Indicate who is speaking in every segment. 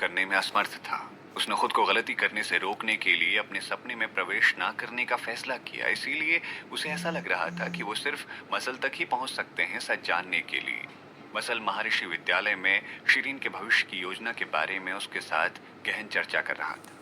Speaker 1: करने में असमर्थ था। उसने खुद को गलती करने से रोकने के लिए अपने सपने में प्रवेश ना करने का फैसला किया। इसीलिए उसे ऐसा लग रहा था कि वो सिर्फ मसल तक ही पहुंच सकते हैं सच जानने के लिए। मसल महर्षि विद्यालय में शिरीन के भविष्य की योजना के बारे में उसके साथ गहन चर्चा कर रहा था।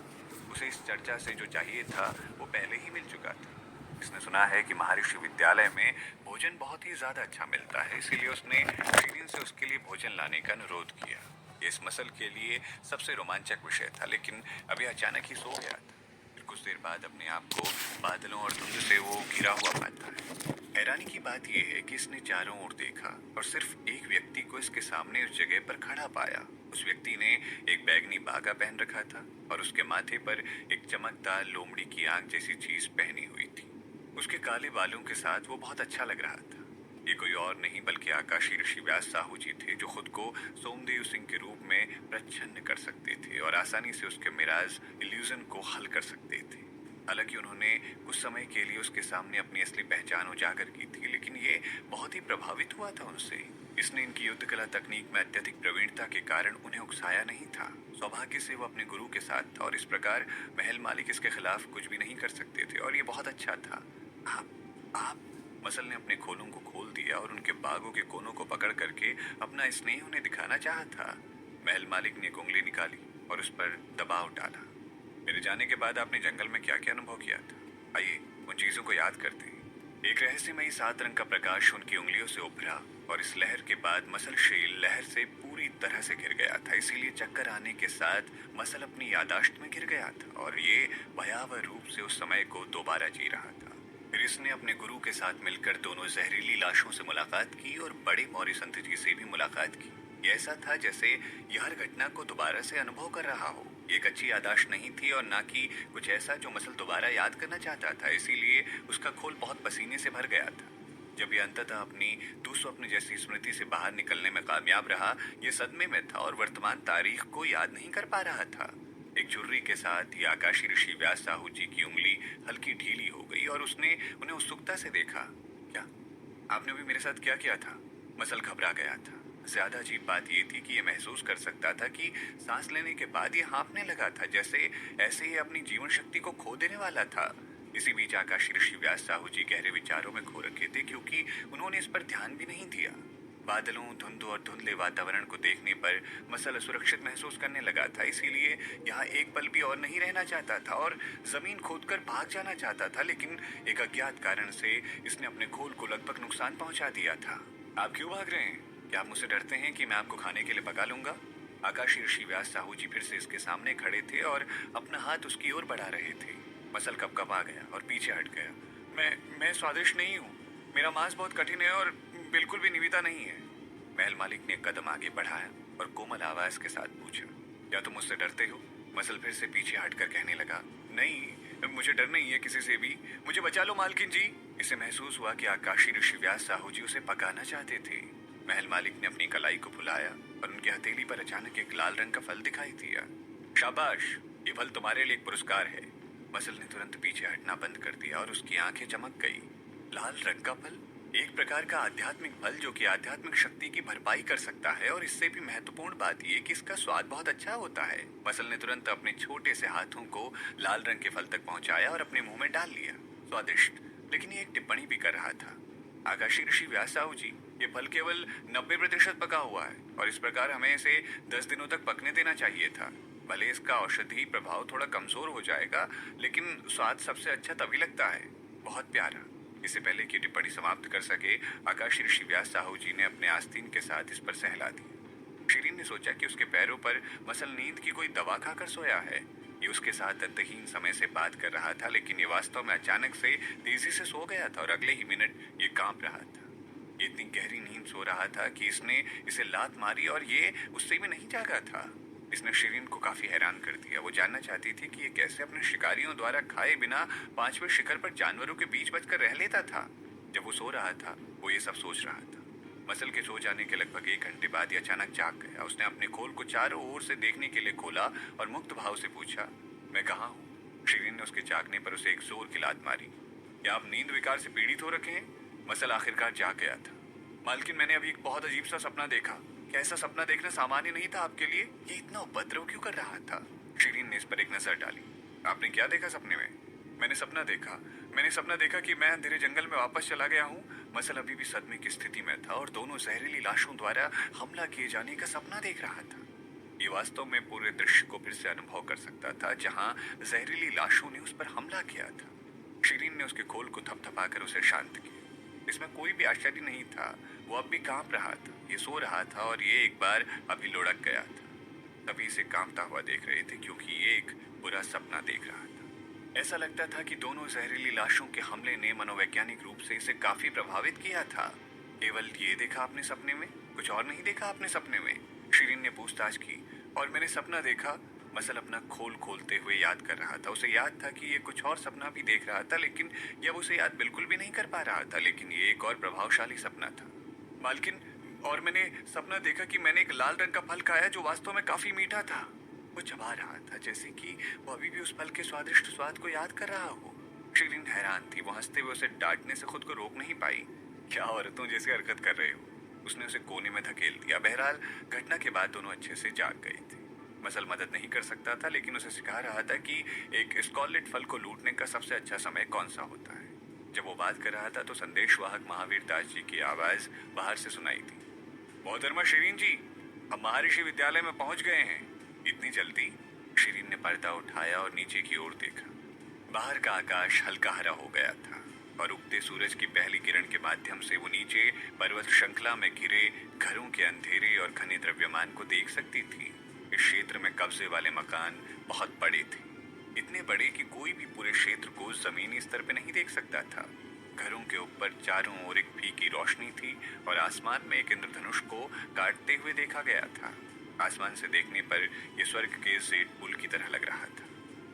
Speaker 1: उसे इस चर्चा से जो चाहिए था वो पहले ही मिल चुका था। इसने सुना है कि महर्षि विद्यालय में भोजन बहुत ही ज्यादा अच्छा मिलता है, इसीलिए उसने शिरीन से उसके लिए भोजन लाने का अनुरोध किया। ये इस मसल के लिए सबसे रोमांचक विषय था, लेकिन अभी अचानक ही सो गया था। फिर कुछ देर बाद अपने आप को बादलों और धुंध से वो घिरा हुआ पाता है। हैरानी की बात यह है कि इसने चारों ओर देखा और सिर्फ एक व्यक्ति को इसके सामने उस जगह पर खड़ा पाया। उस व्यक्ति ने एक बैगनी बागा पहन रखा था और उसके माथे पर एक चमकदार लोमड़ी की आंख जैसी चीज पहनी हुई थी। उसके काले बालों के साथ वो बहुत अच्छा लग रहा था। ये कोई और नहीं बल्कि आकाशी ऋषि व्यास साहू जी थे, जो खुद को सोमदेव सिंह के रूप में प्रच्छन्न कर सकते थे और आसानी से उसके मिराज इल्यूजन को हल कर सकते थे। हालांकि उन्होंने कुछ समय के लिए उसके सामने अपनी असली पहचान उजागर की थी, लेकिन ये बहुत ही प्रभावित हुआ था उनसे। इसने इनकी युद्ध कला तकनीक में अत्यधिक प्रवीणता के कारण उन्हें उकसाया नहीं था। सौभाग्य से वो अपने गुरु के साथ था और इस प्रकार महल मालिक इसके खिलाफ कुछ भी नहीं कर सकते थे और ये बहुत अच्छा था। आप मसल ने अपने खोलों को खोल दिया और उनके बागों के कोनों को पकड़ करके अपना स्नेह उन्हें दिखाना चाहा था। महल मालिक ने एक उंगली निकाली और उस पर दबाव डाला। मेरे जाने के बाद आपने जंगल में क्या क्या अनुभव किया था? आइए उन चीजों को याद करते हैं। एक रहस्यमयी 7 रंग का प्रकाश उनकी उंगलियों से उभरा और इस लहर के बाद मसल शील लहर से पूरी तरह से घिर गया था। इसीलिए चक्कर आने के साथ मसल अपनी यादाश्त में गिर गया था और ये भयावह रूप से उस समय को दोबारा जी रहा था। फिर इसने अपने गुरु के साथ मिलकर दोनों जहरीली लाशों से मुलाकात की और बड़े मौर्य संत जी से भी मुलाकात की। ये ऐसा था जैसे यह हर घटना को दोबारा से अनुभव कर रहा हो। ये एक अच्छी यादाश्त नहीं थी और ना कि कुछ ऐसा जो मसल दोबारा याद करना चाहता था। इसीलिए उसका खोल बहुत पसीने से भर गया था। जब ये अंततः अपनी दुस्वप्न जैसी स्मृति से बाहर निकलने में कामयाब रहा, ये सदमे में था और वर्तमान तारीख को याद नहीं कर पा रहा था। एक झुर्री के साथ ही आकाशी ऋषि व्यास साहू जी की उंगली हल्की ढीली हो गई और उसने उन्हें उत्सुकता से देखा। क्या आपने भी मेरे साथ क्या किया था? मसल घबरा गया था। ज्यादा अजीब बात यह थी कि ये महसूस कर सकता था कि सांस लेने के बाद ये हाँफने लगा था, जैसे ऐसे ही अपनी जीवन शक्ति को खो देने वाला था। इसी बीच आकाशी ऋषि व्यास साहू जी गहरे विचारों में खो रखे थे, क्योंकि उन्होंने इस पर ध्यान भी नहीं दिया। बादलों, धुंध और धुंधले वातावरण को देखने पर मसल असुरक्षित महसूस करने लगा था। इसीलिए यहाँ एक पल भी और नहीं रहना चाहता था और जमीन खोदकर भाग जाना चाहता था, लेकिन एक अज्ञात कारण से इसने अपने खोल को लगभग नुकसान पहुंचा दिया था। आप क्यों भाग रहे हैं? क्या आप मुझसे डरते हैं कि मैं आपको खाने के लिए पका लूंगा? आकाशी ऋषि व्यास साहू जी फिर से इसके सामने खड़े थे और अपना हाथ उसकी ओर बढ़ा रहे थे। मसल कपकपा गया और पीछे हट गया। मैं स्वादिष्ट नहीं हूँ। मेरा मांस बहुत कठिन है और बिल्कुल भी निविदा नहीं है। महल मालिक ने कदम आगे बढ़ाया और कोमल आवाज के साथ पूछा, क्या तुम मुझसे डरते हो? मसल फिर से पीछे हटकर कहने लगा, नहीं, मुझे डर नहीं है किसी से भी। मुझे बचा लो मालकिन जी। इसे महसूस हुआ कि आकाशी ऋषि व्यास साहू जी उसे पकाना चाहते थे। महल मालिक ने अपनी कलाई को फुलाया और उनकी हथेली पर अचानक एक लाल रंग का फल दिखाई दिया। शाबाश, ये फल तुम्हारे लिए एक पुरस्कार है। मसल ने तुरंत पीछे हटना बंद कर दिया और उसकी आंखें चमक गई। लाल रंग का फल, एक प्रकार का आध्यात्मिक फल जो कि आध्यात्मिक शक्ति की भरपाई कर सकता है, और इससे भी महत्वपूर्ण बात यह कि इसका स्वाद बहुत अच्छा होता है। मसल ने तुरंत अपने छोटे से हाथों को लाल रंग के फल तक पहुंचाया और अपने मुंह में डाल लिया। स्वादिष्ट, लेकिन ये एक टिप्पणी भी कर रहा था। आकाशी ऋषि व्यास साहू जी, ये फल केवल 90% पका हुआ है और इस प्रकार हमें इसे 10 दिनों तक पकने देना चाहिए था। भले इसका औषधि प्रभाव थोड़ा कमजोर हो जाएगा, लेकिन स्वाद सबसे अच्छा तभी लगता है। बहुत प्यारा। इससे पहले कि टिप्पणी समाप्त कर सके, आकाशी ऋषि व्यास साहू जी ने अपने आस्तीन के साथ इस पर सहला दिया। शिरीन ने सोचा कि उसके पैरों पर मसल नींद की कोई दवा खाकर सोया है। ये उसके साथ अंतहीन समय से बात कर रहा था, लेकिन ये वास्तव में अचानक से तेजी से सो गया था और अगले ही मिनट ये कांप रहा था। ये इतनी गहरी नींद सो रहा था कि इसने इसे लात मारी और ये उससे भी नहीं जागा था। इसने शिरीन को काफी हैरान कर दिया। वो जानना चाहती थी कि ये कैसे अपने शिकारियों द्वारा खाए बिना 5वें शिखर पर जानवरों के बीच बचकर रह लेता था। जब वो सो रहा था, वो ये सब सोच रहा था। मसल के सो जाने के लगभग 1 घंटे बाद ये अचानक जाग गया। उसने अपने खोल को चारों ओर से देखने के लिए खोला और मुक्त भाव से पूछा, मैं कहाँ हूँ? शिरीन ने उसके जागने पर उसे एक जोर की लात मारी। क्या आप नींद विकार से पीड़ित हो रखे हैं? मसल आखिरकार जाग गया था। मालकिन, मैंने अभी एक बहुत अजीब सा सपना देखा। क्या ऐसा सपना देखना सामान्य नहीं था आपके लिए? ये इतना उपद्रव क्यों कर रहा था? शिरीन ने इस पर एक नजर डाली। आपने क्या देखा सपने में? मैंने सपना देखा कि मैं अंधेरे जंगल में वापस चला गया हूँ। मसल अभी भी सदमे की स्थिति में था और दोनों जहरीली लाशों द्वारा हमला किए जाने का सपना देख रहा था। ये वास्तव में पूरे दृश्य को फिर से अनुभव कर सकता था जहां जहरीली लाशों ने उस पर हमला किया था। शिरीन ने उसके खोल को थपथपाकर उसे शांत किया। इसमें कोई भी आश्चर्य नहीं था। वो अब भी कांप रहा था। ये सो रहा था और ये एक बार अभी लुढ़क गया था। तभी इसे कांपता हुआ देख रहे थे क्योंकि ये एक बुरा सपना देख रहा था। ऐसा लगता था कि दोनों जहरीली लाशों के हमले ने मनोवैज्ञानिक रूप से इसे काफी प्रभावित किया था। केवल ये देखा आपने सपने में? कुछ और नहीं देखा आपने सपने में? शिरीन ने पूछताछ की। और मैंने सपना देखा। मसल अपना खोल खोलते हुए याद कर रहा था। उसे याद था कि ये कुछ और सपना भी देख रहा था, लेकिन अब उसे याद बिल्कुल भी नहीं कर पा रहा था। लेकिन ये एक और प्रभावशाली सपना था। मालकिन, और मैंने सपना देखा कि मैंने एक लाल रंग का फल खाया जो वास्तव में काफी मीठा था। वो चबा रहा था जैसे कि वो अभी भी उस फल के स्वादिष्ट स्वाद को याद कर रहा हो। शिरीन हैरान थी। वो हंसते हुए उसे डांटने से खुद को रोक नहीं पाई। क्या औरतों जैसी हरकत कर रहे हो? उसने उसे कोने में धकेल दिया। बहरहाल घटना के बाद दोनों अच्छे से जाग गए थे। मसल मदद नहीं कर सकता था, लेकिन उसे सिखा रहा था कि एक स्कॉलेट फल को लूटने का सबसे अच्छा समय कौन सा होता है। जब वो बात कर रहा था तो संदेशवाहक महावीर दास जी की आवाज बाहर से सुनाई दी। मोहतरमा शिरीन जी, हम महर्षि विद्यालय में पहुंच गए हैं। इतनी जल्दी? शिरीन ने पर्दा उठाया और नीचे की ओर देखा। बाहर का आकाश हल्का हरा हो गया था और उगते सूरज की पहली किरण के माध्यम से वो नीचे पर्वत श्रृंखला में घिरे घरों के अंधेरे और घने द्रव्यमान को देख सकती थी। इस क्षेत्र में कब्जे वाले मकान बहुत बड़े थे। इतने बड़े कि कोई भी पूरे क्षेत्र को जमीनी स्तर पे नहीं देख सकता था। घरों के ऊपर चारों ओर एक फीकी रोशनी थी और आसमान में एक इंद्रधनुष को काटते हुए देखा गया था। आसमान से देखने पर यह स्वर्ग के जेड पुल की तरह लग रहा था।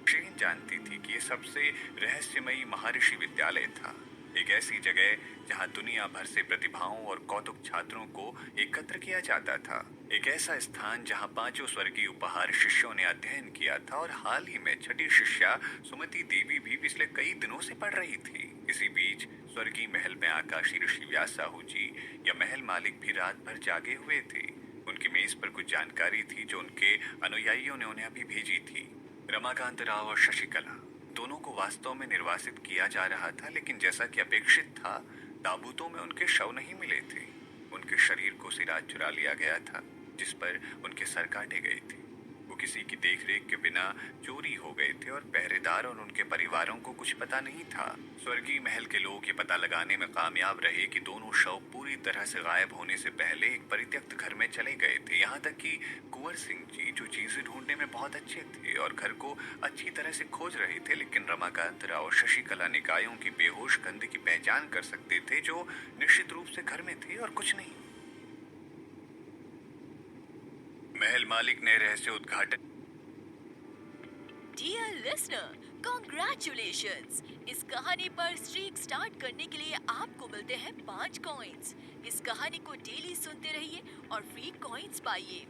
Speaker 1: शिरीन जानती थी कि यह सबसे रहस्यमयी महर्षि विद्यालय था। एक ऐसी जगह जहां दुनिया भर से प्रतिभाओं और कौतुक छात्रों को एकत्र किया जाता था। एक ऐसा स्थान जहां पांचों स्वर्गीय उपहार शिष्यों ने अध्ययन किया था और हाल ही में छठी शिष्या सुमति देवी भी पिछले कई दिनों से पढ़ रही थी। इसी बीच स्वर्गीय महल में आकाशी ऋषि व्यास साहू जी या महल मालिक भी रात भर जागे हुए थे। उनकी मेज पर कुछ जानकारी थी जो उनके अनुयायियों ने उन्हें अभी भेजी थी। रमाकांत राव और शशिकला दोनों को वास्तव में निर्वासित किया जा रहा था, लेकिन जैसा कि अपेक्षित था, ताबूतों में उनके शव नहीं मिले थे। उनके शरीर को सिराज चुरा लिया गया था, जिस पर उनके सर काटे गए थे। वो किसी की देखरेख के बिना चोरी हो गए थे और पहरेदार और उनके परिवारों को कुछ पता नहीं था। स्वर्गीय महल के लोग ये पता लगाने में कामयाब रहे कि दोनों शव पूरी तरह से गायब होने से पहले एक परित्यक्त घर में चले गए थे। यहाँ तक कि कुंवर सिंह जी, जो चीजें ढूंढने में बहुत अच्छे थे और घर को अच्छी तरह से खोज रहे थे, लेकिन रमाकांत राव और शशिकला निकायों की बेहोश गंध की पहचान कर सकते थे जो निश्चित रूप से घर में थे और कुछ नहीं। महल मालिक ने रहस्य उद्घाटन।
Speaker 2: Dear listener, congratulations! इस कहानी पर स्ट्रीक स्टार्ट करने के लिए आपको मिलते हैं 5 कॉइन्स। इस कहानी को डेली सुनते रहिए और फ्री कॉइन्स पाइए।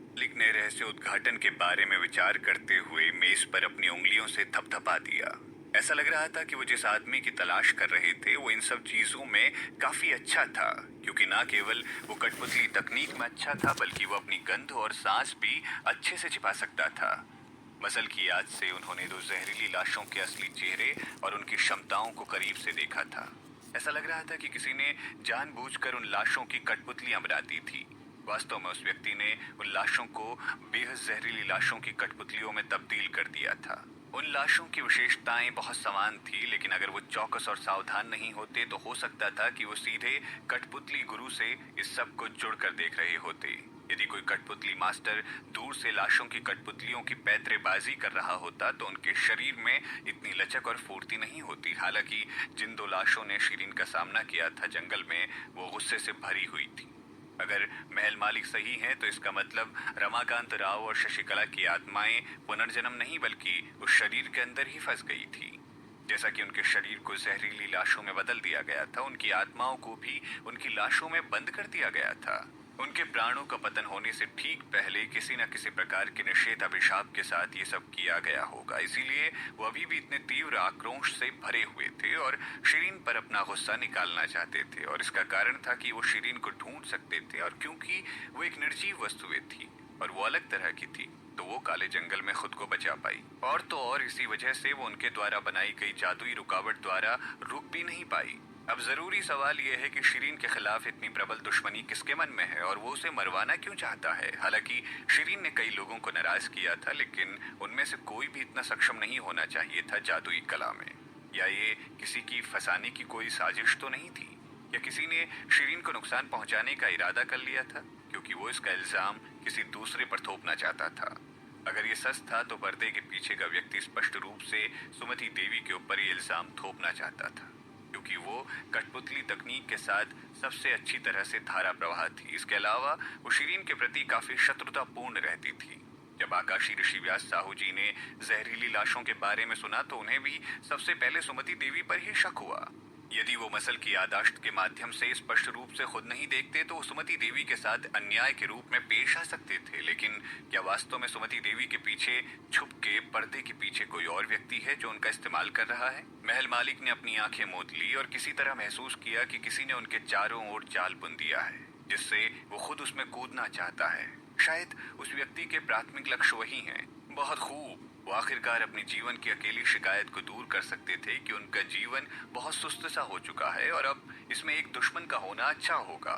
Speaker 1: मालिक ने रहस्य उद्घाटन के बारे में विचार करते हुए मेज पर अपनी उंगलियों से थपथपा दिया। ऐसा लग रहा था कि वो जिस आदमी की तलाश कर रहे थे वो इन सब चीजों में काफी अच्छा था, क्योंकि ना केवल वो कठपुतली तकनीक में अच्छा था, बल्कि वो अपनी गंध और सांस भी अच्छे से छिपा सकता था। मसल की याद से उन्होंने दो जहरीली लाशों के असली चेहरे और उनकी क्षमताओं को करीब से देखा था। ऐसा लग रहा था कि किसी ने जानबूझकर उन लाशों की कठपुतलियां बना दी थी। वास्तव में उस व्यक्ति ने उन लाशों को बेहद जहरीली लाशों की कठपुतलियों में तब्दील कर दिया था। उन लाशों की विशेषताएं बहुत समान थी, लेकिन अगर वो चौकस और सावधान नहीं होते तो हो सकता था कि वो सीधे कठपुतली गुरु से इस सब को जुड़कर देख रहे होते। यदि कोई कठपुतली मास्टर दूर से लाशों की कठपुतलियों की पैंतरेबाजी कर रहा होता तो उनके शरीर में इतनी लचक और फुर्ती नहीं होती। हालांकि जिन दो लाशों ने शिरीन का सामना किया था जंगल में, वो गुस्से से भरी हुई थी। अगर महल मालिक सही हैं तो इसका मतलब रमाकांत राव और शशिकला की आत्माएं पुनर्जन्म नहीं बल्कि उस शरीर के अंदर ही फंस गई थी। जैसा कि उनके शरीर को जहरीली लाशों में बदल दिया गया था, उनकी आत्माओं को भी उनकी लाशों में बंद कर दिया गया था। उनके प्राणों का पतन होने से ठीक पहले किसी न किसी प्रकार के निषेध अभिशाप के साथ ये सब किया गया होगा। इसीलिए वो अभी भी इतने तीव्र आक्रोश से भरे हुए थे और शिरीन पर अपना गुस्सा निकालना चाहते थे। और इसका कारण था कि वो शिरीन को ढूंढ सकते थे, और क्योंकि वो एक निर्जीव वस्तुएं थी और वो अलग तरह की थी, तो वो काले जंगल में खुद को बचा पाई। और तो और इसी वजह से वो उनके द्वारा बनाई गई जादुई रुकावट द्वारा रुक भी नहीं पाई। अब जरूरी सवाल यह है कि शिरीन के खिलाफ इतनी प्रबल दुश्मनी किसके मन में है और वो उसे मरवाना क्यों चाहता है। हालांकि शिरीन ने कई लोगों को नाराज किया था, लेकिन उनमें से कोई भी इतना सक्षम नहीं होना चाहिए था जादुई कला में। या ये किसी की फंसाने की कोई साजिश तो नहीं थी, या किसी ने शिरीन को नुकसान पहुंचाने का इरादा कर लिया था, क्योंकि वो इसका इल्जाम किसी दूसरे पर थोपना चाहता था। अगर ये सच था तो पर्दे के पीछे का व्यक्ति स्पष्ट रूप से सुमति देवी के ऊपर ये इल्जाम थोपना चाहता था, क्योंकि वो कठपुतली तकनीक के साथ सबसे अच्छी तरह से धारा प्रवाह थी। इसके अलावा वो शिरीन के प्रति काफी शत्रुतापूर्ण रहती थी। जब आकाशी ऋषि व्यास साहू जी ने जहरीली लाशों के बारे में सुना तो उन्हें भी सबसे पहले सुमति देवी पर ही शक हुआ। यदि वो मसल की याददाश्त के माध्यम से स्पष्ट रूप से खुद नहीं देखते तो सुमति देवी के साथ अन्याय के रूप में पेश आ सकते थे। लेकिन क्या वास्तव में सुमति देवी के पीछे छुप के पर्दे के पीछे कोई और व्यक्ति है जो उनका इस्तेमाल कर रहा है? महल मालिक ने अपनी आंखें मूंद ली और किसी तरह महसूस किया कि किसी ने उनके चारों ओर जाल बुन दिया है, जिससे वो खुद उसमें कूदना चाहता है। शायद उस व्यक्ति के प्राथमिक लक्ष्य वही हैं। बहुत खूब, वो आखिरकार अपने जीवन की अकेली शिकायत को दूर कर सकते थे कि उनका जीवन बहुत सुस्त सा हो चुका है और अब इसमें एक दुश्मन का होना अच्छा होगा।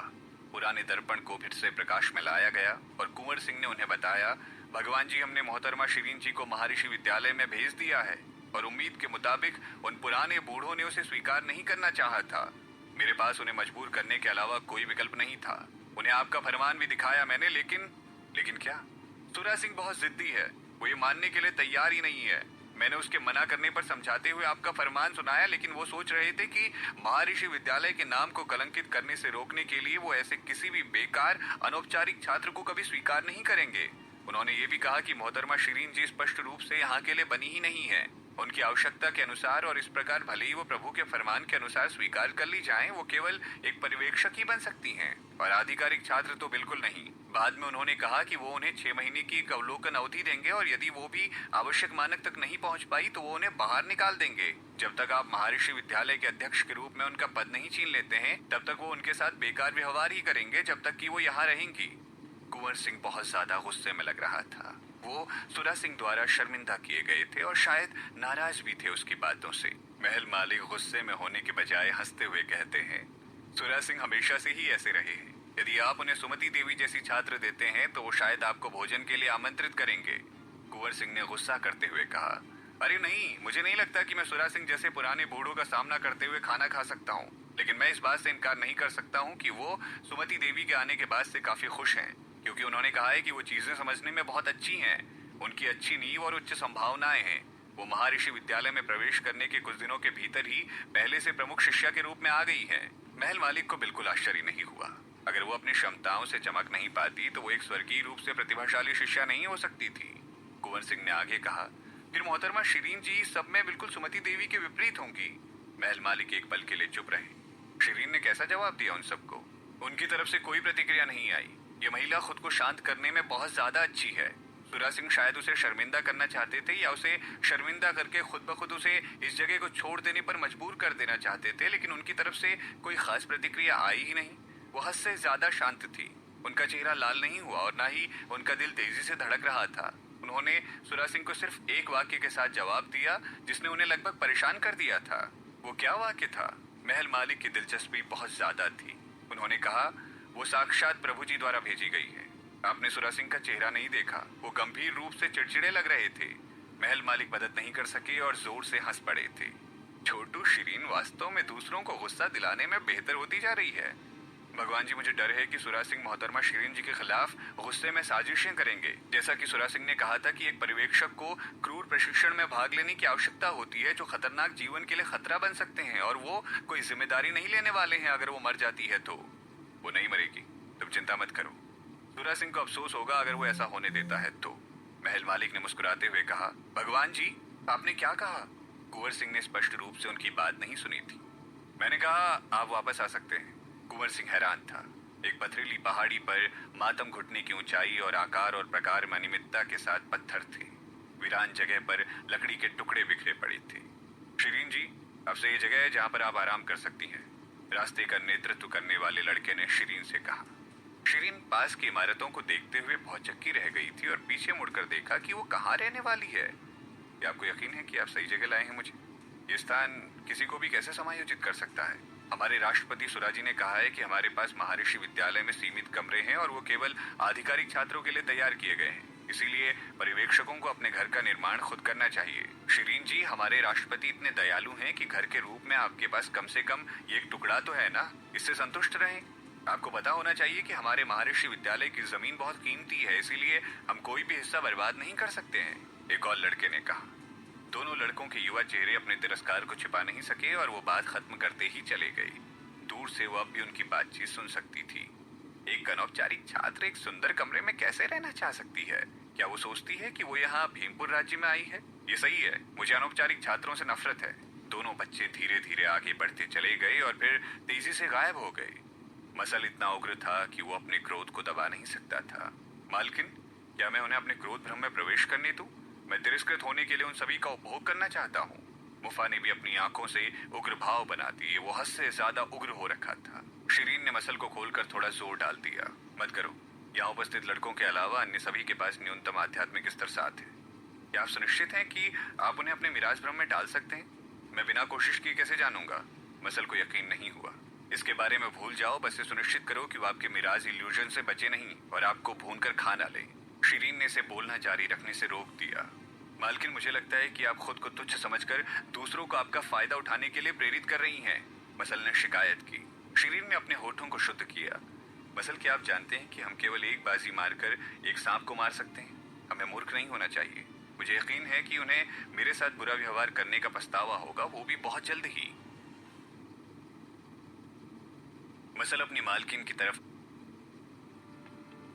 Speaker 1: पुराने दर्पण को फिर से प्रकाश में लाया गया और कुंवर सिंह ने उन्हें बताया, भगवान जी, हमने मोहतरमा शिरीन जी को महर्षि विद्यालय में भेज दिया है और उम्मीद के मुताबिक उन पुराने बूढ़ों ने उसे स्वीकार नहीं करना चाहा था। मेरे पास उन्हें मजबूर करने के अलावा कोई विकल्प नहीं था। उन्हें आपका फरमान भी दिखाया मैंने, लेकिन क्या? सुरा सिंह बहुत जिद्दी है, वो ये मानने के लिए तैयार ही नहीं है। मैंने उसके मना करने पर समझाते हुए आपका फरमान सुनाया, लेकिन वो सोच रहे थे कि महर्षि विद्यालय के नाम को कलंकित करने से रोकने के लिए वो ऐसे किसी भी बेकार अनौपचारिक छात्र को कभी स्वीकार नहीं करेंगे। उन्होंने ये भी कहा कि मोहतरमा शिरीन जी स्पष्ट रूप से यहाँ के लिए बनी ही नहीं है। उनकी आवश्यकता के अनुसार और इस प्रकार भले ही वो प्रभु के फरमान के अनुसार स्वीकार कर ली जाएं, वो केवल एक पर्यवेक्षक ही बन सकती हैं और आधिकारिक छात्र तो बिल्कुल नहीं। बाद में उन्होंने कहा कि वो उन्हें 6 महीने की एक अवलोकन अवधि देंगे और यदि वो भी आवश्यक मानक तक नहीं पहुंच पाई तो वो उन्हें बाहर निकाल देंगे। जब तक आप महर्षि विद्यालय के अध्यक्ष के रूप में उनका पद नहीं छीन लेते हैं, तब तक वो उनके साथ बेकार व्यवहार ही करेंगे जब तक कि वो यहाँ रहेंगी। कुंवर सिंह बहुत ज्यादा गुस्से में लग रहा था। वो सुरा सिंह द्वारा शर्मिंदा किए गए थे और शायद नाराज भी थे उसकी बातों से। महल मालिक गुस्से में होने के बजाय हंसते हुए कहते हैं, सुरा सिंह हमेशा से ही ऐसे रहे हैं। यदि आप उन्हें सुमति देवी जैसी छात्र देते हैं तो वो शायद आपको भोजन के लिए आमंत्रित करेंगे। कुंवर सिंह ने गुस्सा करते हुए कहा, अरे नहीं, मुझे नहीं लगता कि मैं सुरा सिंह जैसे पुराने बूढ़ों का सामना करते हुए खाना खा सकता हूँ। लेकिन मैं इस बात से इनकार नहीं कर सकता हूँ कि वो सुमति देवी के आने के बाद से काफी खुश हैं, क्योंकि उन्होंने कहा है कि वो चीजें समझने में बहुत अच्छी हैं। उनकी अच्छी नींव और उच्च संभावनाएं हैं। वो महर्षि विद्यालय में प्रवेश करने के कुछ दिनों के भीतर ही पहले से प्रमुख शिष्या के रूप में आ गई है। महल मालिक को बिल्कुल आश्चर्य नहीं हुआ। अगर वो अपनी क्षमताओं से चमक नहीं पाती तो वो एक स्वर्गीय रूप से प्रतिभाशाली शिष्या नहीं हो सकती थी। कुंवर सिंह ने आगे कहा, फिर मोहतरमा शिरीन जी सब में बिल्कुल सुमति देवी के विपरीत होंगी। महल मालिक एक पल के लिए चुप रहे। शिरीन ने कैसा जवाब दिया उन सबको? उनकी तरफ से कोई प्रतिक्रिया नहीं आई। ये महिला खुद को शांत करने में बहुत ज्यादा अच्छी है। सुरा सिंह शायद उसे शर्मिंदा करना चाहते थे या उसे शर्मिंदा करके खुद ब खुद उसे इस जगह को छोड़ देने पर मजबूर कर देना चाहते थे, लेकिन उनकी तरफ से कोई खास प्रतिक्रिया आई ही नहीं। वो हद से ज्यादा शांत थी। उनका चेहरा लाल नहीं हुआ और ना ही उनका दिल तेजी से धड़क रहा था। उन्होंने सुरा सिंह को सिर्फ एक वाक्य के साथ जवाब दिया जिसने उन्हें लगभग परेशान कर दिया था। वो क्या वाक्य था? महल मालिक की दिलचस्पी बहुत ज्यादा थी। उन्होंने कहा, वो साक्षात प्रभु जी द्वारा भेजी गई है। आपने सुरा सिंह का चेहरा नहीं देखा, वो गंभीर रूप से चिड़चिड़े लग रहे थे। महल मालिक मदद नहीं कर सके और जोर से हंस पड़े थे। छोटू, शिरीन वास्तव में दूसरों को गुस्सा दिलाने में बेहतर होती जा रही है। भगवान जी, मुझे डर है कि सुरा सिंह मोहतरमा शिरीन जी के खिलाफ गुस्से में साजिशें करेंगे। जैसा कि सुरा सिंह ने कहा था कि एक पर्यवेक्षक को क्रूर प्रशिक्षण में भाग लेने की आवश्यकता होती है जो खतरनाक जीवन के लिए खतरा बन सकते हैं, और वो कोई जिम्मेदारी नहीं लेने वाले हैं। अगर वो मर जाती है तो वो नहीं मरेगी, तुम चिंता मत करो। सुरा सिंह को अफसोस होगा अगर वो ऐसा होने देता है तो। महल मालिक ने मुस्कुराते हुए कहा, भगवान जी, आपने क्या कहा? कुंवर सिंह ने स्पष्ट रूप से उनकी बात नहीं सुनी थी। मैंने कहा आप वापस आ सकते हैं। कुंवर सिंह हैरान था। एक पथरीली पहाड़ी पर मातम घुटने की ऊंचाई और आकार और प्रकार में अनियमितता के साथ पत्थर थे। वीरान जगह पर लकड़ी के टुकड़े बिखरे पड़े थे। शिरीन जी, अब से ये जगह है जहां पर आप आराम कर सकती हैं, रास्ते का नेतृत्व करने वाले लड़के ने शिरीन से कहा। शिरीन पास की इमारतों को देखते हुए भौचक्की रह गई थी और पीछे मुड़कर देखा कि वो कहाँ रहने वाली है। क्या आपको यकीन है कि आप सही जगह लाए हैं मुझे? ये स्थान किसी को भी कैसे समायोजित कर सकता है? हमारे राष्ट्रपति सुराजी ने कहा है कि हमारे पास महर्षि विद्यालय में सीमित कमरे हैं और वो केवल आधिकारिक छात्रों के लिए तैयार किए गए हैं। इसीलिए पर्यवेक्षकों को अपने घर का निर्माण खुद करना चाहिए। शिरीन जी, हमारे राष्ट्रपति इतने दयालु हैं कि घर के रूप में आपके पास कम से कम ये एक टुकड़ा तो है ना, इससे संतुष्ट रहें। आपको पता होना चाहिए कि हमारे महर्षि विद्यालय की जमीन बहुत कीमती है, इसीलिए हम कोई भी हिस्सा बर्बाद नहीं कर सकते हैं, एक और लड़के ने कहा। दोनों लड़कों के युवा चेहरे अपने तिरस्कार को छिपा नहीं सके और वो बात खत्म करते ही चले गए। दूर से वो अब भी उनकी बातचीत सुन सकती थी। एक अनौपचारिक छात्र एक सुंदर कमरे में कैसे रहना चाह सकती है? क्या वो सोचती है कि वो यहाँ भीमपुर राज्य में आई है? ये सही है, मुझे अनौपचारिक छात्रों से नफरत है। दोनों बच्चे धीरे धीरे आगे बढ़ते चले गए और फिर तेजी से गायब हो गए। मसल इतना उग्र था कि वो अपने क्रोध को दबा नहीं सकता था। मालकिन, क्या मैं उन्हें अपने क्रोध भ्रम में प्रवेश करने दूं? मैं तिरस्कृत होने के लिए उन सभी का उपभोग करना चाहता हूँ। मुफा ने भी अपनी आंखों से उग्र भाव बना दिए। वो हद से ज्यादा उग्र हो रखा था। शिरीन ने मसल को खोलकर थोड़ा जोर डाल दिया। मत करो। यहाँ उपस्थित लड़कों के अलावा अन्य सभी के पास न्यूनतम आध्यात्मिक स्तर 7 है। क्या आप सुनिश्चित हैं कि आप उन्हें अपने मिराज भ्रम में डाल सकते हैं? मैं बिना कोशिश किए कैसे जानूंगा? मसल को यकीन नहीं हुआ। इसके बारे में भूल जाओ, बस ये सुनिश्चित करो कि वो आपके मिराज इल्यूजन से बचे नहीं और आपको भूनकर खा ना ले। शिरीन ने इसे बोलना जारी रखने से रोक दिया। मालकिन, मुझे लगता है कि आप खुद को तुच्छ समझकर दूसरों को आपका फायदा उठाने के लिए प्रेरित कर रही हैं, मसल ने शिकायत की। शिरीन ने अपने होठों को शुद्ध किया। मसल, क्या आप जानते हैं कि हम केवल एक बाजी मारकर एक सांप को मार सकते हैं? हमें मूर्ख नहीं होना चाहिए। मुझे यकीन है कि उन्हें मेरे साथ बुरा व्यवहार करने का पछतावा होगा, वो भी बहुत जल्द ही। मसल अपनी मालकिन की तरफ।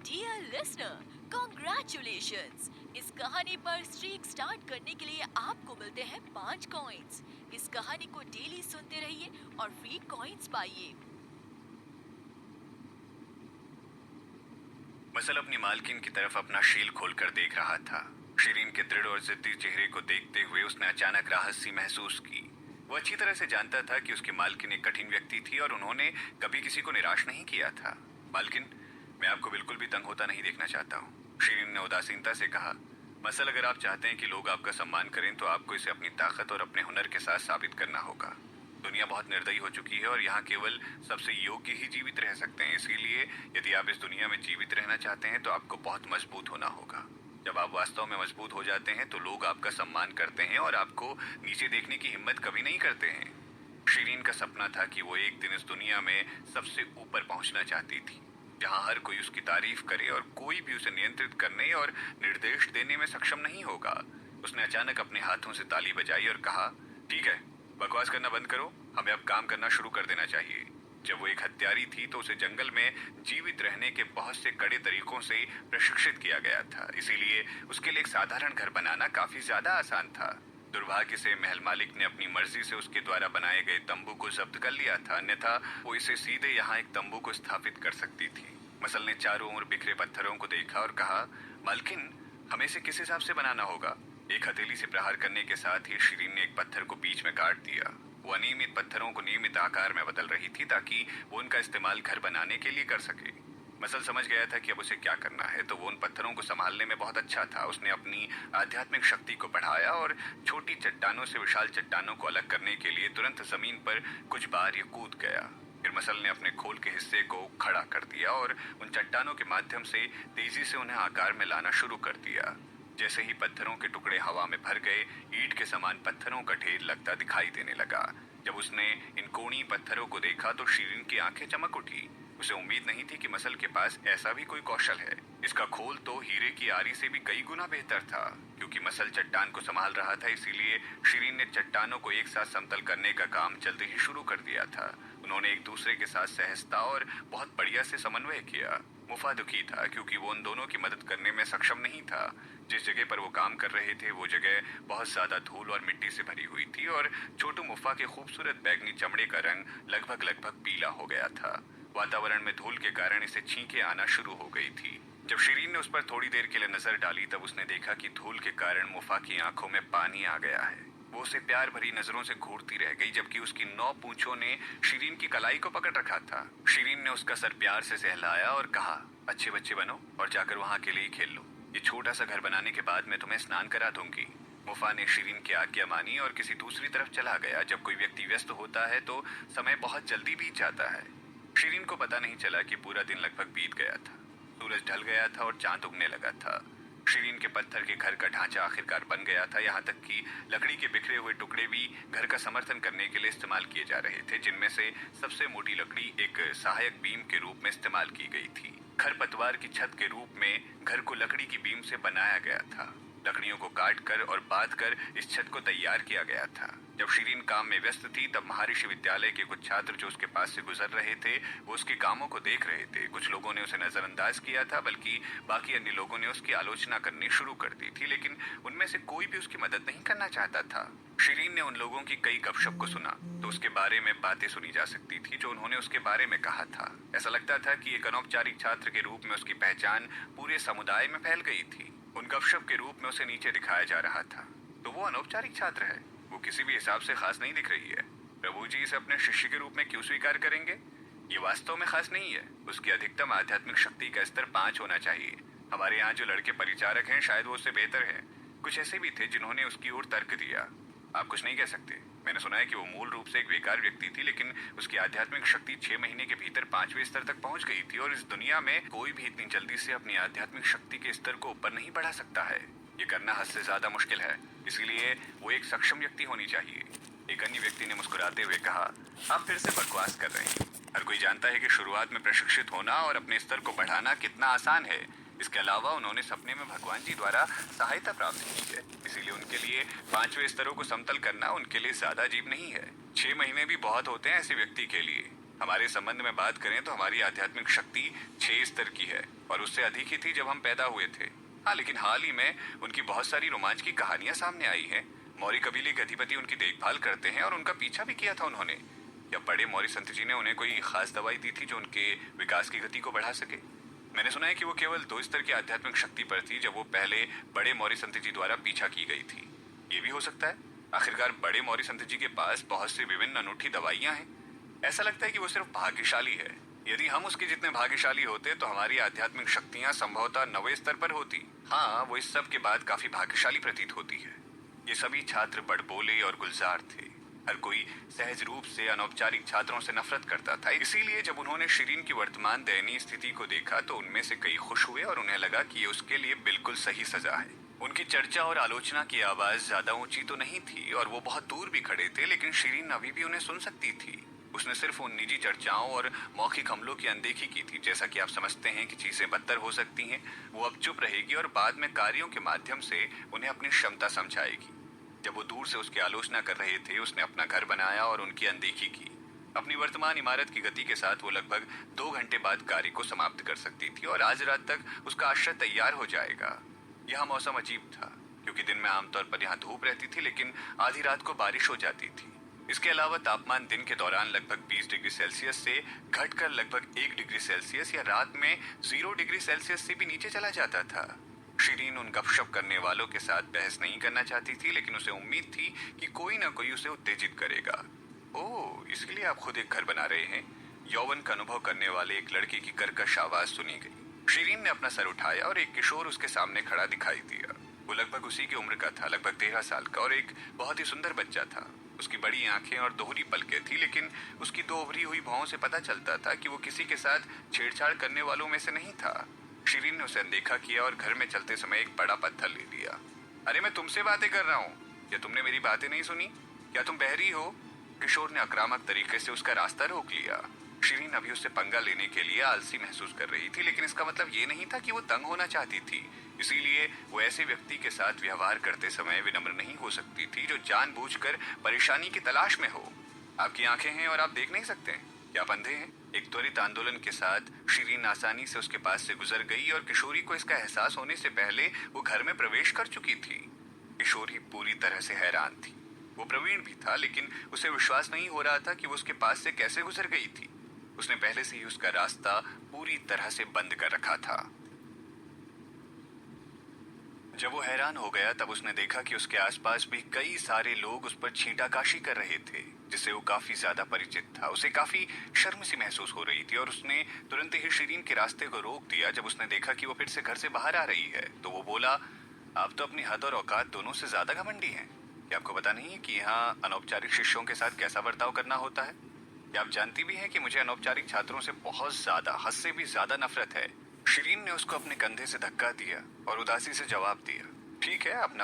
Speaker 2: Dear listener, congratulations! इस कहानी पर स्ट्रीक स्टार्ट करने के लिए आपको मिलते हैं 5 कॉइन्स। इस कहानी को डेली सुनते रहिए और फ्री कॉइन्स पाइए।
Speaker 1: मसल अपनी मालकिन की तरफ अपना शील खोलकर देख रहा था। शिरीन के दृढ़ और जिद्दी चेहरे को देखते हुए उसने अचानक राहत सी महसूस की। वो अच्छी तरह से जानता था कि उसकी मालकिन एक कठिन व्यक्ति थी और उन्होंने कभी किसी को निराश नहीं किया था। मालकिन, मैं आपको बिल्कुल भी तंग होता नहीं देखना चाहता हूँ, शिरीन ने उदासीनता से कहा। मसल, अगर आप चाहते हैं कि लोग आपका सम्मान करें तो आपको इसे अपनी ताकत और अपने हुनर के साथ साबित करना होगा। दुनिया बहुत निर्दयी हो चुकी है और यहाँ केवल सबसे योग्य ही जीवित रह सकते हैं। इसीलिए यदि आप इस दुनिया में जीवित रहना चाहते हैं तो आपको बहुत मजबूत होना होगा। जब आप वास्तव में मजबूत हो जाते हैं तो लोग आपका सम्मान करते हैं और आपको नीचे देखने की हिम्मत कभी नहीं करते हैं। शिरीन का सपना था कि वो एक दिन इस दुनिया में सबसे ऊपर पहुंचना चाहती थी, जहां हर कोई उसकी तारीफ करे और कोई भी उसे नियंत्रित करने और निर्देश देने में सक्षम नहीं होगा। उसने अचानक अपने हाथों से ताली बजाई और कहा, ठीक है, बकवास करना बंद करो, हमें अब काम करना शुरू कर देना चाहिए। जब वो एक हत्यारी थी तो उसे जंगल में जीवित रहने के बहुत से कड़े तरीकों से प्रशिक्षित किया गया था, इसीलिए उसके लिए एक साधारण घर बनाना काफी ज्यादा आसान था। दुर्भाग्य से महल मालिक ने अपनी मर्जी से उसके द्वारा बनाए गए तंबू को जब्त कर लिया था, अन्यथा वो इसे सीधे यहाँ एक तंबू को स्थापित कर सकती थी। मसल ने चारों ओर बिखरे पत्थरों को देखा और कहा, मालकिन, हमें इसे किस हिसाब से बनाना होगा? एक हथेली से प्रहार करने के साथ ही शिरीन ने एक पत्थर को बीच में काट दिया। वो अनियमित पत्थरों को नियमित आकार में बदल रही थी ताकि वो उनका इस्तेमाल घर बनाने के लिए कर सके। मसल समझ गया था कि अब उसे क्या करना है, तो वो उन पत्थरों को संभालने में बहुत अच्छा था। उसने अपनी आध्यात्मिक शक्ति को बढ़ाया और छोटी चट्टानों से विशाल चट्टानों को अलग करने के लिए तुरंत जमीन पर कुछ बार ये कूद गया। फिर मसल ने अपने खोल के हिस्से को खड़ा कर दिया और उन चट्टानों के माध्यम से तेजी से उन्हें आकार में लाना शुरू कर दिया। जैसे ही पत्थरों के टुकड़े हवा में भर गए, ईंट के समान पत्थरों का ढेर लगता दिखाई देने लगा। जब उसने इन कोनी पत्थरों को देखा तो शिरीन की आंखें चमक उठी। उसे उम्मीद नहीं थी कि मसल के पास ऐसा भी कोई कौशल है। इसका खोल तो हीरे की आरी से भी कई गुना बेहतर था। क्योंकि मसल चट्टान को संभाल रहा था, इसीलिए शिरीन ने चट्टानों को एक साथ समतल करने का काम जल्दी ही शुरू कर दिया था। उन्होंने एक दूसरे के साथ सहजता और बहुत बढ़िया से समन्वय किया। मुफा दुखी था क्योंकि वो उन दोनों की मदद करने में सक्षम नहीं था। जिस जगह पर वो काम कर रहे थे वो जगह बहुत ज्यादा धूल और मिट्टी से भरी हुई थी और छोटू मुफा के खूबसूरत बैगनी चमड़े का रंग लगभग पीला हो गया था। वातावरण में धूल के कारण इसे छींकें आना शुरू हो गई थी। जब शिरीन ने उस पर थोड़ी देर के लिए नजर डाली तब उसने देखा कि धूल के कारण मुफा की आंखों में पानी आ गया है। वो उसे प्यार भरी नजरों से घूरती रह गई जबकि उसकी 9 पूंछों ने शिरीन की कलाई को पकड़ रखा था। शिरीन ने उसका सर प्यार से सहलाया और कहा, अच्छे बच्चे बनो और जाकर वहां अकेले ही खेल लो। ये छोटा सा घर बनाने के बाद मैं तुम्हें स्नान करा दूंगी। मुफा ने शिरीन की आज्ञा मानी और किसी दूसरी तरफ चला गया। जब कोई व्यक्ति व्यस्त होता है तो समय बहुत जल्दी बीत जाता है। शिरीन को पता नहीं चला कि पूरा दिन लगभग बीत गया था। सूरज ढल गया था और चांद उगने लगा था। शिरीन के पत्थर के घर का ढांचा आखिरकार बन गया था, यहाँ तक कि लकड़ी के बिखरे हुए टुकड़े भी घर का समर्थन करने के लिए इस्तेमाल किए जा रहे थे, जिनमें से सबसे मोटी लकड़ी एक सहायक बीम के रूप में इस्तेमाल की गई थी। खरपतवार की छत के रूप में घर को लकड़ी की बीम से बनाया गया था। लकड़ियों को काट कर और बांध कर इस छत को तैयार किया गया था। जब शिरीन काम में व्यस्त थी तब महर्षि विद्यालय के कुछ छात्र जो उसके पास से गुजर रहे थे वो उसके कामों को देख रहे थे। कुछ लोगों ने उसे नजरअंदाज किया था, बल्कि बाकी अन्य लोगों ने उसकी आलोचना करनी शुरू कर दी थी, लेकिन उनमें से कोई भी उसकी मदद नहीं करना चाहता था। शिरीन ने उन लोगों की कई गपशप को सुना तो उसके बारे में बातें सुनी जा सकती थी जो उन्होंने उसके बारे में कहा था। ऐसा लगता था कि एक अनौपचारिक छात्र के रूप में उसकी पहचान पूरे समुदाय में फैल गई थी। उन गपशप के रूप में उसे नीचे दिखाया जा रहा था। तो वो अनौपचारिक छात्र है, वो किसी भी हिसाब से खास नहीं दिख रही है। प्रभु जी इसे अपने शिष्य के रूप में क्यों स्वीकार करेंगे? ये वास्तव में खास नहीं है। उसकी अधिकतम आध्यात्मिक शक्ति का स्तर 5 होना चाहिए। हमारे यहाँ जो लड़के परिचारक हैं शायद वो उससे बेहतर है। कुछ ऐसे भी थे जिन्होंने उसकी ओर तर्क दिया। आप कुछ नहीं कह सकते। मैंने सुना है कि वो मूल रूप से एक बेकार व्यक्ति थी, लेकिन उसकी आध्यात्मिक शक्ति 6 महीने के भीतर 5वें स्तर तक पहुंच गई थी और इस दुनिया में कोई भी इतनी जल्दी से अपनी आध्यात्मिक शक्ति के स्तर को ऊपर नहीं बढ़ा सकता है। ये करना हद से ज्यादा मुश्किल है, इसीलिए वो एक सक्षम व्यक्ति होनी चाहिए। एक अन्य व्यक्ति ने मुस्कुराते हुए कहा, आप फिर से बकवास कर रहे हैं। हर कोई जानता है कि शुरुआत में प्रशिक्षित होना और अपने स्तर को बढ़ाना कितना आसान है। इसके अलावा उन्होंने सपने में भगवान जी द्वारा सहायता प्राप्त की है, इसीलिए उनके लिए 5वें स्तरों को समतल करना उनके लिए ज्यादा अजीब नहीं है। 6 महीने भी बहुत होते हैं ऐसे व्यक्ति के लिए। हमारे संबंध में बात करें तो हमारी आध्यात्मिक शक्ति 6 स्तर की है और उससे अधिक ही थी जब हम पैदा हुए थे। हाँ, लेकिन हाल ही में उनकी बहुत सारी रोमांच की कहानियां सामने आई हैं। मौर्य कबीले के अधिपति उनकी देखभाल करते हैं और उनका पीछा भी किया था उन्होंने। या बड़े मौर्य संत जी ने उन्हें कोई खास दवाई दी थी जो उनके विकास की गति को बढ़ा सके? मैंने सुना है कि वो केवल 2 स्तर की आध्यात्मिक शक्ति पर थी जब वो पहले बड़े मौर्य संत जी द्वारा पीछा की गई थी। ये भी हो सकता है। आखिरकार बड़े मौर्य संत जी के पास बहुत सी विभिन्न अनूठी दवाइयां हैं। ऐसा लगता है कि वो सिर्फ भाग्यशाली है। यदि हम उसके जितने भाग्यशाली होते तो हमारी आध्यात्मिक शक्तियां संभवतः 9वें स्तर पर होती। हाँ, वो इस सब के बाद काफी भाग्यशाली प्रतीत होती है। ये सभी छात्र बड़बोले और गुलजार थे। हर कोई सहज रूप से अनौपचारिक छात्रों से नफरत करता था। इसीलिए जब उन्होंने शिरीन की वर्तमान दयनीय स्थिति को देखा तो उनमें से कई खुश हुए और उन्हें लगा कि ये उसके लिए बिल्कुल सही सजा है। उनकी चर्चा और आलोचना की आवाज ज्यादा ऊंची तो नहीं थी और वो बहुत दूर भी खड़े थे, लेकिन शिरीन अभी भी उन्हें सुन सकती थी। उसने सिर्फ उन निजी चर्चाओं और मौखिक हमलों की अनदेखी की थी। जैसा कि आप समझते हैं कि चीजें बदतर हो सकती हैं, वो अब चुप रहेगी और बाद में कार्यों के माध्यम से उन्हें अपनी क्षमता समझाएगी। जब वो दूर से उसकी आलोचना कर रहे थे उसने अपना घर बनाया और उनकी अनदेखी की। अपनी वर्तमान इमारत की गति के साथ वो लगभग 2 घंटे बाद कार्य को समाप्त कर सकती थी और आज रात तक उसका आश्रय तैयार हो जाएगा। यहाँ मौसम अजीब था क्योंकि दिन में आमतौर पर यहाँ धूप रहती थी, लेकिन आधी रात को बारिश हो जाती थी। इसके अलावा तापमान दिन के दौरान लगभग 20 डिग्री सेल्सियस से घटकर लगभग 1 डिग्री सेल्सियस या रात में 0 डिग्री सेल्सियस से भी नीचे चला जाता था। शिरीन उन गपशप करने वालों के साथ बहस नहीं करना चाहती थी, लेकिन उसे उम्मीद थी कि कोई ना कोई उसे उत्तेजित करेगा। ओह, इसलिए आप खुद एक घर बना रहे हैं? यौवन का अनुभव करने वाले एक लड़के की कर्कश आवाज सुनी गई। शिरीन ने अपना सर उठाया और एक किशोर उसके सामने खड़ा दिखाई दिया। वो लगभग उसी की उम्र का था, लगभग 13 साल का, और एक बहुत ही सुंदर बच्चा था। उसकी बड़ी आंखें और दोहरी पलकें थी, लेकिन उसकी 2 उभरी हुई भौं से पता चलता था कि वो किसी के साथ छेड़छाड़ करने वालों में से नहीं था। शिरीन ने उसे अनदेखा किया और घर में चलते समय एक बड़ा पत्थर ले लिया। अरे, मैं तुमसे बातें कर रहा हूँ। क्या तुमने मेरी बातें नहीं सुनी? क्या तुम बहरी हो? किशोर ने आक्रामक तरीके से उसका रास्ता रोक लिया। शिरीन अभी उससे पंगा लेने के लिए आलसी महसूस कर रही थी, लेकिन इसका मतलब ये नहीं था कि वो तंग होना चाहती थी। इसीलिए वो ऐसे व्यक्ति के साथ व्यवहार करते समय विनम्र नहीं हो सकती थी जो जानबूझकर परेशानी की तलाश में हो। आपकी आंखें हैं और आप देख नहीं सकते? क्या आप अंधे हैं? एक त्वरित आंदोलन के साथ शिरीन आसानी से उसके पास से गुजर गई और किशोरी को इसका एहसास होने से पहले वो घर में प्रवेश कर चुकी थी। किशोरी पूरी तरह से हैरान थी। वो प्रवीण भी था, लेकिन उसे विश्वास नहीं हो रहा था कि वो उसके पास से कैसे गुजर गई थी। उसने पहले से ही उसका रास्ता पूरी तरह से बंद कर रखा था। जब वो हैरान हो गया तब उसने देखा कि उसके आसपास भी कई सारे लोग उस पर छींटाकाशी कर रहे थे, जिससे वो काफी ज्यादा परिचित था। उसे काफी शर्म सी महसूस हो रही थी और उसने तुरंत ही शिरीन के रास्ते को रोक दिया। जब उसने देखा कि वो फिर से घर से बाहर आ रही है तो वो बोला, आप तो अपनी हद और औकात दोनों से ज्यादा घमंडी हैं। क्या आपको पता नहीं है कि यहाँ अनौपचारिक शिष्यों के साथ कैसा बर्ताव करना होता है? क्या आप जानती भी हैं कि मुझे अनौपचारिक छात्रों से बहुत ज्यादा, हद से भी ज्यादा नफरत है? शिरीन ने उसको अपने कंधे से धक्का दिया और उदासी से जवाब दिया, ठीक है, आप